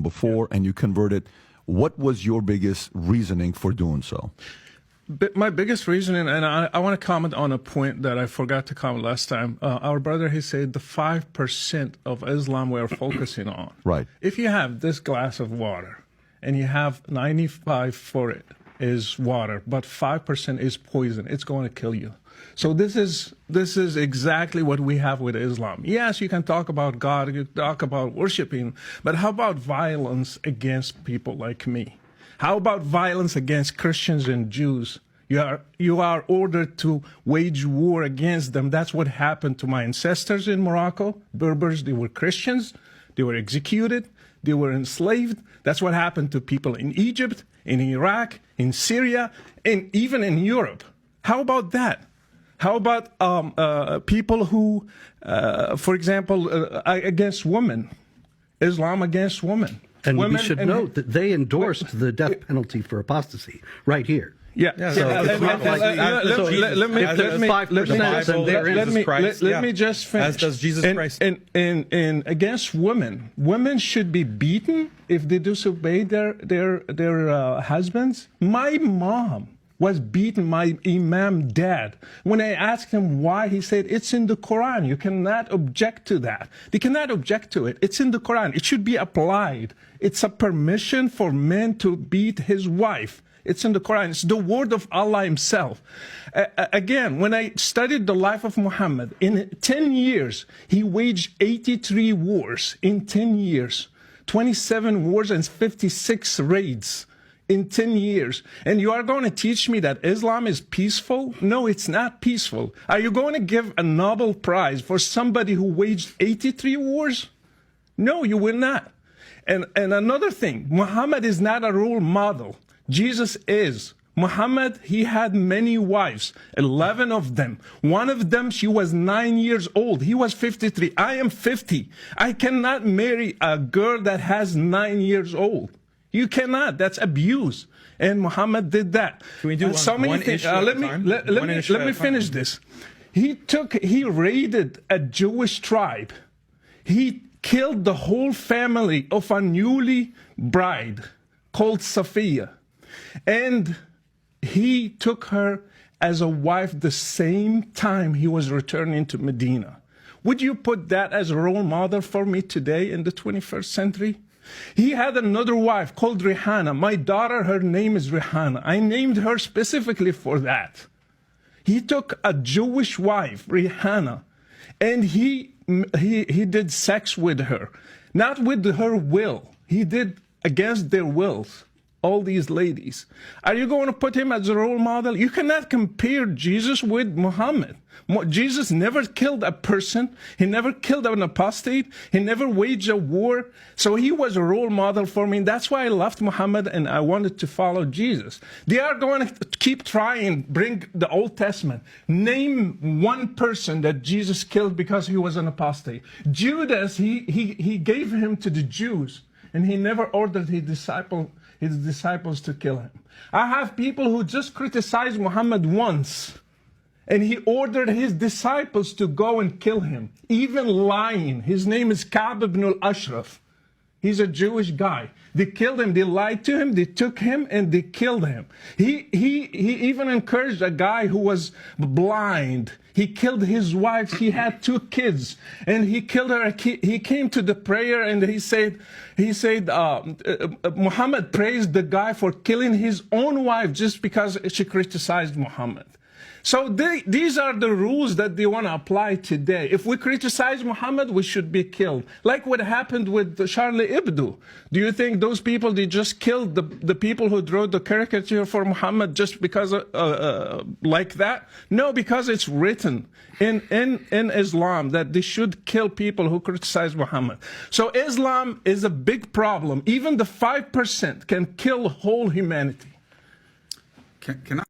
before and you converted. What was your biggest reasoning for doing so? My biggest reasoning, and I want to comment on a point that I forgot to comment last time. Our brother, he said the 5% of Islam we're focusing on. Right. If you have this glass of water and you have 95 for it is water, but 5% is poison, it's going to kill you. So this is exactly what we have with Islam. Yes, you can talk about God, you can talk about worshiping, but how about violence against people like me? How about violence against Christians and Jews? You are ordered to wage war against them. That's what happened to my ancestors in Morocco. Berbers, they were Christians. They were executed. They were enslaved. That's what happened to people in Egypt, in Iraq, in Syria, and even in Europe. How about that? How about people who, for example, against women, Islam against women? And we should note that they endorsed the death penalty for apostasy right here. Yeah. So it's not like let me just finish. As does Jesus Christ. And against women, women should be beaten if they disobey their husbands. My mom was beaten, my imam dad. When I asked him why, he said, it's in the Quran. You cannot object to that. They cannot object to it. It's in the Quran. It should be applied. It's a permission for men to beat his wife. It's in the Quran. It's the word of Allah himself. Again, when I studied the life of Muhammad, in 10 years, he waged 83 wars in 10 years, 27 wars and 56 raids. In 10 years. And you are going to teach me that Islam is peaceful? No, it's not peaceful. Are you going to give a Nobel Prize for somebody who waged 83 wars? No, you will not. And another thing, Muhammad is not a role model. Jesus is. Muhammad, he had many wives, 11 of them. One of them, she was 9 years old. He was 53. I am 50. I cannot marry a girl that has 9 years old. You cannot. That's abuse. And Muhammad did that. Can we do one issue at a time? Let me finish this. He raided a Jewish tribe. He killed the whole family of a newly bride called Safiya. And he took her as a wife the same time he was returning to Medina. Would you put that as a role model for me today in the 21st century? He had another wife called Rihanna. My daughter, her name is Rihanna. I named her specifically for that. He took a Jewish wife, Rihanna, and he did sex with her. Not with her will. He did against their wills. All these ladies. Are you going to put him as a role model? You cannot compare Jesus with Muhammad. Jesus never killed a person. He never killed an apostate. He never waged a war. So he was a role model for me. That's why I loved Muhammad and I wanted to follow Jesus. They are going to keep trying, bring the Old Testament. Name one person that Jesus killed because he was an apostate. Judas, he gave him to the Jews and he never ordered his disciples to kill him. I have people who just criticized Muhammad once, and he ordered his disciples to go and kill him, even lying. His name is Ka'b ibn al-Ashraf. He's a Jewish guy. They killed him. They lied to him. They took him and they killed him. He even encouraged a guy who was blind. He killed his wife. He had 2 kids, and he killed her. He came to the prayer and he said, Muhammad praised the guy for killing his own wife just because she criticized Muhammad. So these are the rules that they want to apply today. If we criticize Muhammad, we should be killed. Like what happened with Charlie Hebdo. Do you think those people, they just killed the people who drew the caricature for Muhammad just because like that? No, because it's written in Islam that they should kill people who criticize Muhammad. So Islam is a big problem. Even the 5% can kill whole humanity. Can I